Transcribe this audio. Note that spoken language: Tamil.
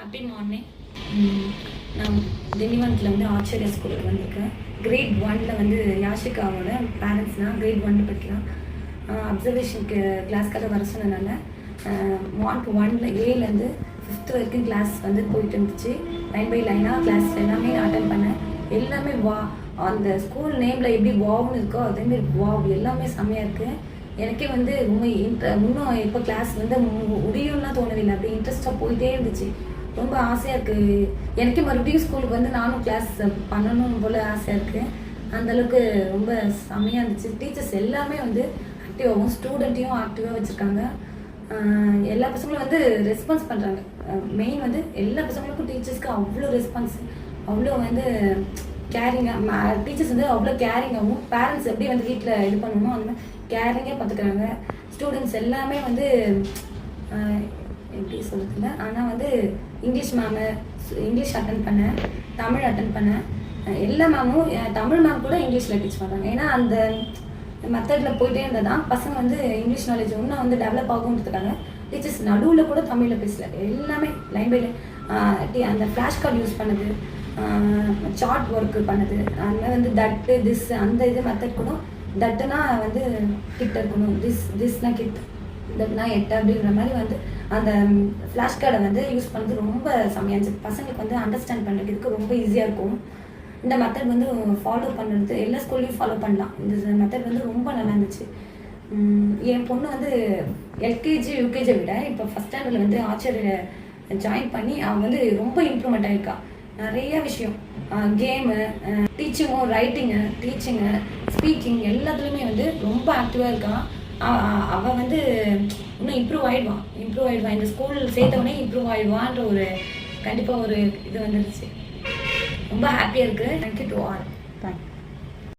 Happy morning. நான் திண்டிவனத்தில் வந்து ஆச்சரிய ஸ்கூலுக்கு வந்திருக்கேன். கிரேட் 1ல் வந்து யாஷிகாவோட பேரண்ட்ஸ்னால் கிரேட் 1 படிக்கலாம். அப்சர்வேஷனுக்கு கிளாஸ்க்காக வர சொன்னதுனால 1 ஏலேருந்து 5th வரைக்கும் கிளாஸ் வந்து போயிட்டு இருந்துச்சு. லைன் பை லைனாக கிளாஸ் எல்லாமே அட்டன் பண்ணேன். எல்லாமே அந்த ஸ்கூல் நேமில் எப்படி வாவ்னு இருக்கோ அதேமாரி வாவ் எல்லாமே செம்மையாக இருக்குது. எனக்கே வந்து ரொம்ப இன்னும் இப்போ கிளாஸ் வந்து முடியும்லாம் தோணவில்லை. அப்படி இன்ட்ரெஸ்ட்டாக போயிட்டே இருந்துச்சு. ரொம்ப ஆசையாக இருக்குது. எனக்கே மறுபடியும் ஸ்கூலுக்கு வந்து நானும் கிளாஸ் பண்ணணும் போல் ஆசையாக இருக்குது. அந்தளவுக்கு ரொம்ப செம்மையாக இருந்துச்சு. டீச்சர்ஸ் எல்லாமே வந்து ஆக்டிவாகவும் ஸ்டூடெண்ட்டையும் ஆக்டிவாக வச்சுருக்காங்க. எல்லா பசங்களும் வந்து ரெஸ்பான்ஸ் பண்ணுறாங்க. மெயின் வந்து எல்லா பசங்களுக்கும் டீச்சர்ஸ்க்கு அவ்வளோ ரெஸ்பான்ஸ், அவ்வளோ வந்து கேரிங்காக. டீச்சர்ஸ் வந்து அவ்வளோ கேரிங்காகவும் பேரண்ட்ஸ் எப்படி வந்து வீட்டில் இது பண்ணணுமோ அந்த மாதிரி கேரிங்காக பார்த்துக்கிறாங்க. ஸ்டூடெண்ட்ஸ் எல்லாமே வந்து எப்படி சொல்கிறதில்ல, ஆனால் வந்து இங்கிலீஷ் மேமு இங்கிலீஷ் அட்டன் பண்ணேன், தமிழ் அட்டன் பண்ணேன். எல்லா மேமும் தமிழ் மேம் கூட இங்கிலீஷில் டீச் பண்ணுறாங்க. ஏன்னா அந்த மெத்தடில் போயிட்டே இருந்தால் தான் பசங்க வந்து இங்கிலீஷ் நாலேஜ் இன்னும் வந்து டெவலப் ஆகும்ன்றதுக்காக டீச்சர்ஸ் நடுவில் கூட தமிழில் பேசல. எல்லாமே லைன் பை அந்த ஃப்ளாஷ் கார்டு யூஸ் பண்ணது, சார்ட் ஒர்க்கு பண்ணது, அதில் வந்து தட்டு திஸ் அந்த இது மெத்தட் கூட. தட்டுனா வந்து கிட்ட இருக்கணும், திஸ்னா கிட்ட, தட்னா 8 அப்படின்ற மாதிரி வந்து அந்த ஃப்ளாஷ் கார்டை வந்து யூஸ் பண்ணது ரொம்ப செம்மையாக இருந்துச்சு. பசங்களுக்கு வந்து அண்டர்ஸ்டாண்ட் பண்ணுறதுக்கு ரொம்ப ஈஸியாக இருக்கும். இந்த மெத்தட் வந்து ஃபாலோ பண்ணுறது எல்லா ஸ்கூல்லையும் ஃபாலோ பண்ணலாம். இந்த மெத்தட் வந்து ரொம்ப நல்லா இருந்துச்சு. என் பொண்ணு வந்து எல்கேஜி யூகேஜியை விட இப்போ ஃபஸ்ட் ஸ்டாண்டர்டில் வந்து ஆச்சரியில் ஜாயின் பண்ணி அவன் வந்து ரொம்ப இம்ப்ரூவ்மெண்ட் ஆகிருக்கா. நிறைய விஷயம், கேமு, டீச்சிங்கும், ரைட்டிங்கு, டீச்சிங்கு, ஸ்பீக்கிங் எல்லாத்துலேயுமே வந்து ரொம்ப ஆக்டிவாக இருக்கான். அவன் வந்து இன்னும் இம்ப்ரூவ் ஆகிடுவான். இந்த ஸ்கூல் சேர்த்தவொடனே இம்ப்ரூவ் ஆகிடுவான்ற ஒரு கண்டிப்பாக ஒரு இது வந்துருச்சு. ரொம்ப ஹாப்பியாக இருக்குது. Thank you to all. தேங்க்யூ.